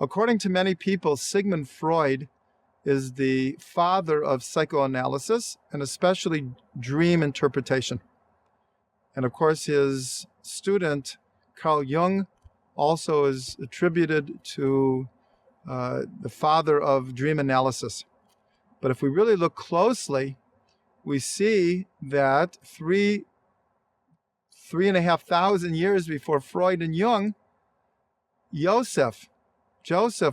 According to many people, Sigmund Freud is the father of psychoanalysis and especially dream interpretation. And of course, his student, Carl Jung, also is attributed to the father of dream analysis. But if we really look closely, we see that 3,500 years before Freud and Jung, Joseph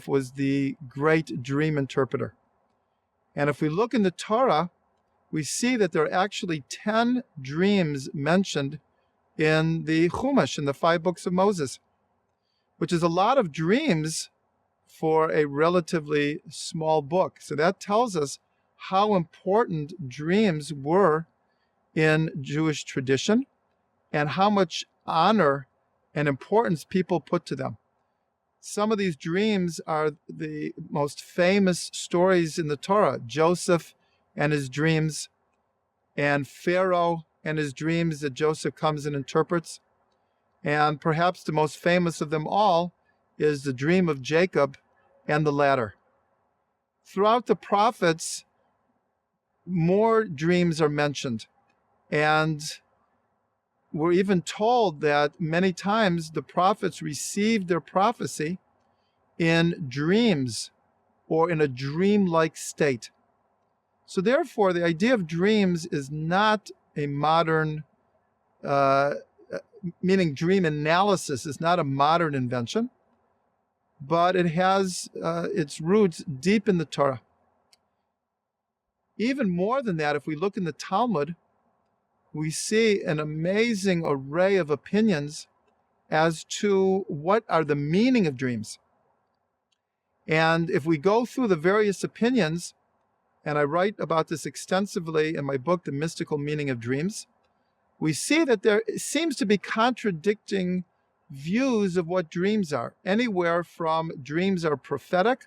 was the great dream interpreter. And if we look in the Torah, we see that there are actually 10 dreams mentioned in the Chumash, in the 5 books of Moses, which is a lot of dreams for a relatively small book. So that tells us how important dreams were in Jewish tradition and how much honor and importance people put to them. Some of these dreams are the most famous stories in the Torah. Joseph and his dreams, and Pharaoh and his dreams that Joseph comes and interprets. And perhaps the most famous of them all is the dream of Jacob and the ladder. Throughout the prophets, more dreams are mentioned. And we're even told that many times the prophets received their prophecy in dreams or in a dream-like state. So therefore, the idea of dreams is not a modern, meaning dream analysis is not a modern invention, but it has its roots deep in the Torah. Even more than that, if we look in the Talmud, we see an amazing array of opinions as to what are the meaning of dreams. And if we go through the various opinions, and I write about this extensively in my book, The Mystical Meaning of Dreams, we see that there seems to be contradicting views of what dreams are, anywhere from dreams are prophetic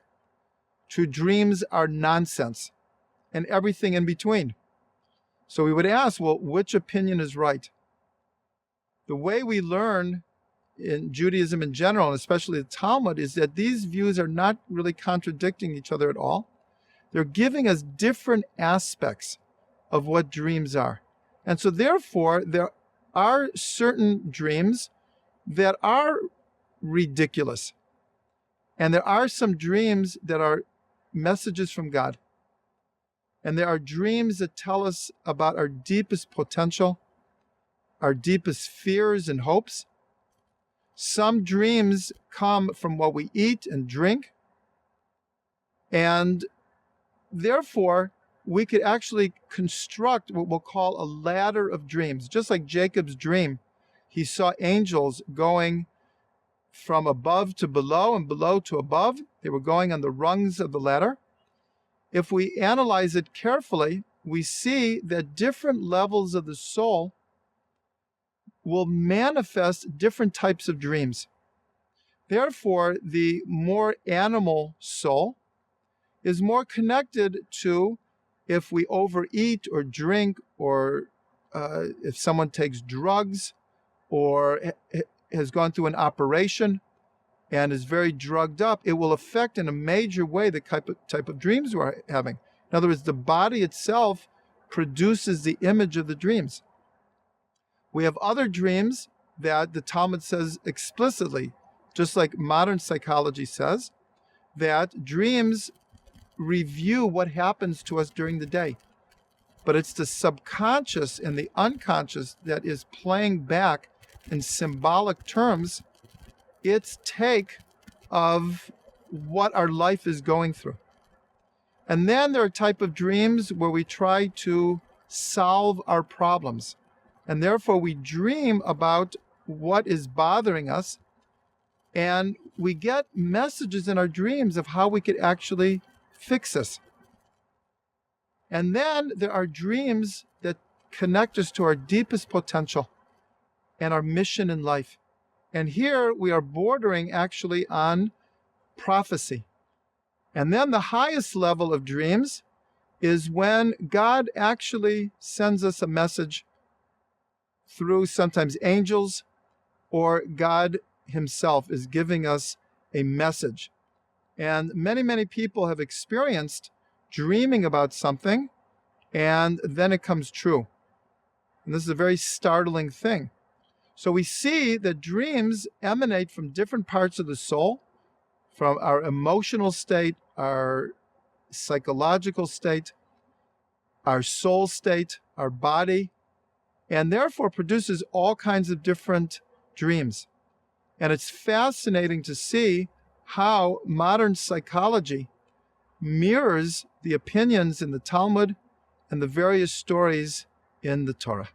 to dreams are nonsense, and everything in between. So we would ask, well, which opinion is right? The way we learn in Judaism in general, and especially the Talmud, is that these views are not really contradicting each other at all. They're giving us different aspects of what dreams are. And so therefore, there are certain dreams that are ridiculous. And there are some dreams that are messages from God. And there are dreams that tell us about our deepest potential, our deepest fears and hopes. Some dreams come from what we eat and drink. And therefore, we could actually construct what we'll call a ladder of dreams. Just like Jacob's dream, he saw angels going from above to below and below to above. They were going on the rungs of the ladder. If we analyze it carefully, we see that different levels of the soul will manifest different types of dreams. Therefore, the more animal soul is more connected to if we overeat or drink, or if someone takes drugs or has gone through an operation and is very drugged up, it will affect in a major way the type of dreams we're having. In other words, the body itself produces the image of the dreams. We have other dreams that the Talmud says explicitly, just like modern psychology says, that dreams review what happens to us during the day. But it's the subconscious and the unconscious that is playing back in symbolic terms its take of what our life is going through. And then there are type of dreams where we try to solve our problems. And therefore we dream about what is bothering us, and we get messages in our dreams of how we could actually fix this. And then there are dreams that connect us to our deepest potential and our mission in life. And here we are bordering actually on prophecy. And then the highest level of dreams is when God actually sends us a message through sometimes angels, or God himself is giving us a message. And many, many people have experienced dreaming about something, and then it comes true. And this is a very startling thing. So we see that dreams emanate from different parts of the soul, from our emotional state, our psychological state, our soul state, our body, and therefore produces all kinds of different dreams. And it's fascinating to see how modern psychology mirrors the opinions in the Talmud and the various stories in the Torah.